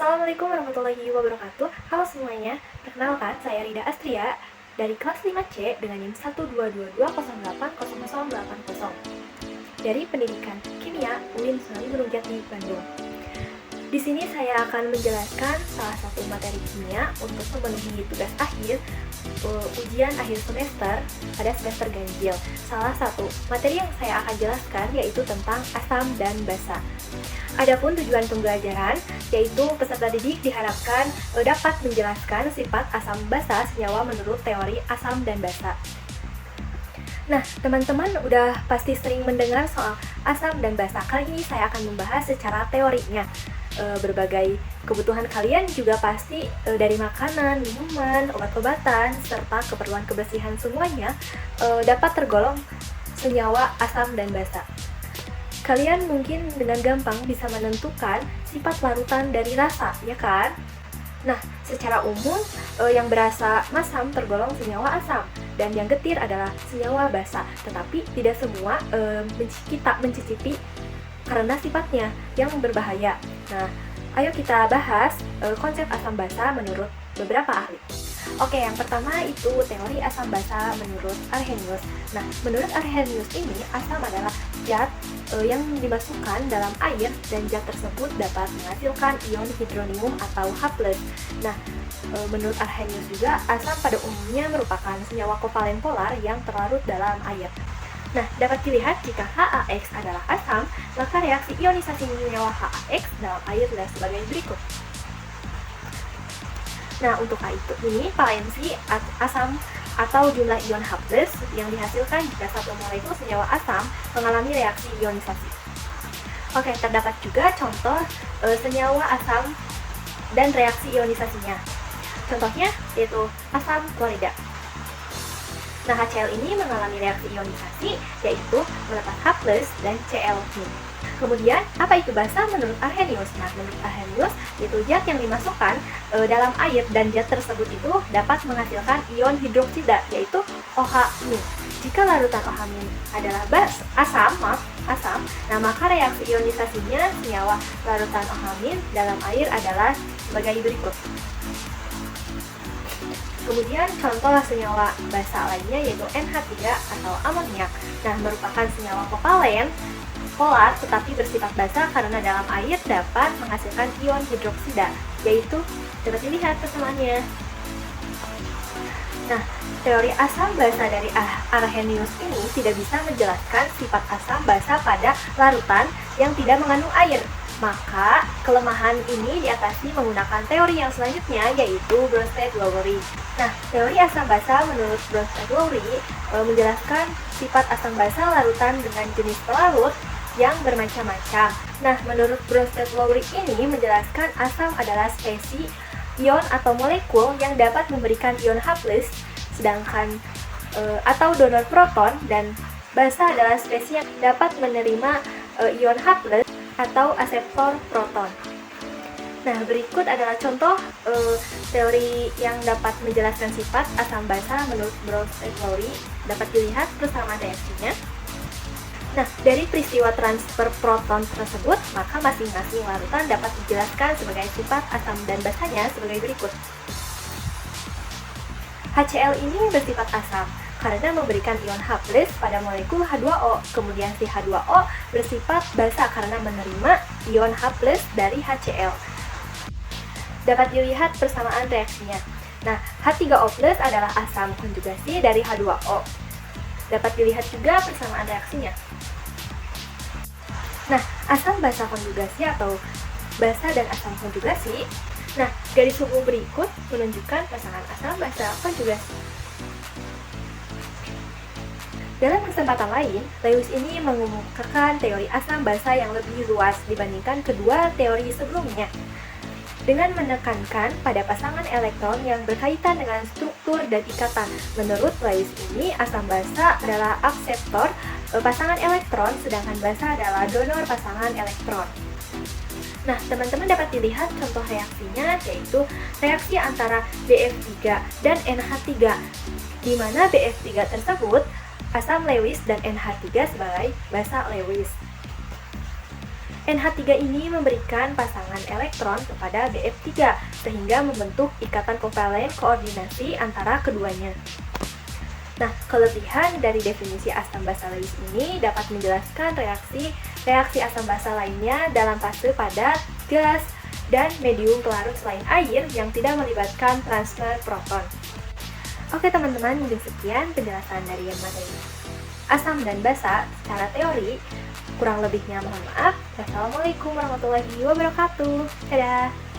Assalamualaikum warahmatullahi wabarakatuh. Halo semuanya, perkenalkan saya Rida Astria dari kelas 5C dengan NIM 122208080 dari Pendidikan Kimia UIN Sunan Gunung Jati, Bandung. Di sini saya akan menjelaskan salah satu materi kimia untuk memenuhi tugas akhir ujian akhir semester pada semester ganjil. Salah satu materi yang saya akan jelaskan yaitu tentang asam dan basa. Adapun tujuan pembelajaran yaitu peserta didik diharapkan dapat menjelaskan sifat asam basa senyawa menurut teori asam dan basa. Nah, teman-teman udah pasti sering mendengar soal asam dan basa. Kali ini saya akan membahas secara teorinya. Berbagai kebutuhan kalian juga pasti dari makanan, minuman, obat-obatan, serta keperluan kebersihan semuanya dapat tergolong senyawa asam dan basa. Kalian mungkin dengan gampang bisa menentukan sifat larutan dari rasa, ya kan? Nah, secara umum yang berasa masam tergolong senyawa asam dan yang getir adalah senyawa basa. Tetapi tidak semua kita mencicipi karena sifatnya yang berbahaya. Nah, ayo kita bahas konsep asam basa menurut beberapa ahli. Oke, yang pertama itu teori asam basa menurut Arrhenius. Nah, menurut Arrhenius ini asam adalah zat yang dimasukkan dalam air dan zat tersebut dapat menghasilkan ion hidronium atau H+. Nah, menurut Arrhenius juga asam pada umumnya merupakan senyawa kovalen polar yang terlarut dalam air. Nah, dapat dilihat jika HAX adalah asam, maka reaksi ionisasi senyawa HAX dalam air adalah sebagai berikut. Nah, untuk ini valensi asam atau jumlah ion H+ yang dihasilkan jika satu molekul senyawa asam mengalami reaksi ionisasi. Oke, terdapat juga contoh senyawa asam dan reaksi ionisasinya. Contohnya yaitu asam klorida. Nah, HCl ini mengalami reaksi ionisasi yaitu melepas H+ dan Cl-. Kemudian, apa itu basa menurut Arrhenius? Nah, menurut Arrhenius, itu zat yang dimasukkan dalam air dan zat tersebut itu dapat menghasilkan ion hidroksida yaitu OH-. Jika larutan OH- adalah asam, nah maka reaksi ionisasinya senyawa larutan OH- dalam air adalah sebagai berikut. Kemudian contoh senyawa basa lainnya yaitu NH3 atau amoniak. Nah, merupakan senyawa kovalen polar tetapi bersifat basa karena dalam air dapat menghasilkan ion hidroksida, yaitu dapat dilihat persamaannya. Nah, teori asam basa dari Arrhenius ini tidak bisa menjelaskan sifat asam basa pada larutan yang tidak mengandung air. Maka, kelemahan ini diatasi menggunakan teori yang selanjutnya, yaitu Bronsted-Lowry. Nah, teori asam basa menurut Bronsted-Lowry menjelaskan sifat asam basa larutan dengan jenis pelarut yang bermacam-macam. Nah, menurut Bronsted-Lowry ini menjelaskan asam adalah spesies ion atau molekul yang dapat memberikan ion H+, sedangkan atau donor proton, dan basa adalah spesies yang dapat menerima ion H+ atau aseptor proton. Nah, berikut adalah contoh teori yang dapat menjelaskan sifat asam basa menurut Bronsted-Lowry. Dapat dilihat persamaan reaksinya. Nah, dari peristiwa transfer proton tersebut, maka masing-masing larutan dapat dijelaskan sebagai sifat asam dan basanya sebagai berikut. HCl ini bersifat asam karena memberikan ion H+ pada molekul H2O. Kemudian si H2O bersifat basa karena menerima ion H+ dari HCl. Dapat dilihat persamaan reaksinya. Nah, H3O+ adalah asam konjugasi dari H2O. Dapat dilihat juga persamaan reaksinya. Nah, asam basa konjugasi atau basa dan asam konjugasi. Nah, garis hubung berikut menunjukkan pasangan asam basa konjugasi. Dalam kesempatan lain, Lewis ini mengemukakan teori asam basa yang lebih luas dibandingkan kedua teori sebelumnya, dengan menekankan pada pasangan elektron yang berkaitan dengan struktur dan ikatan. Menurut Lewis ini, asam basa adalah akseptor pasangan elektron, sedangkan basa adalah donor pasangan elektron. Nah, teman-teman dapat dilihat contoh reaksinya, yaitu reaksi antara BF3 dan NH3, di mana BF3 tersebut asam Lewis dan NH3 sebagai basa Lewis. NH3 ini memberikan pasangan elektron kepada BF3 sehingga membentuk ikatan kovalen koordinasi antara keduanya. Nah, kelebihan dari definisi asam basa Lewis ini dapat menjelaskan reaksi asam basa lainnya dalam fase padat, gas, dan medium pelarut selain air yang tidak melibatkan transfer proton. Oke teman-teman, mungkin sekian penjelasan dari materi asam dan basa secara teori. Kurang lebihnya mohon maaf. Wassalamualaikum warahmatullahi wabarakatuh. Dadah.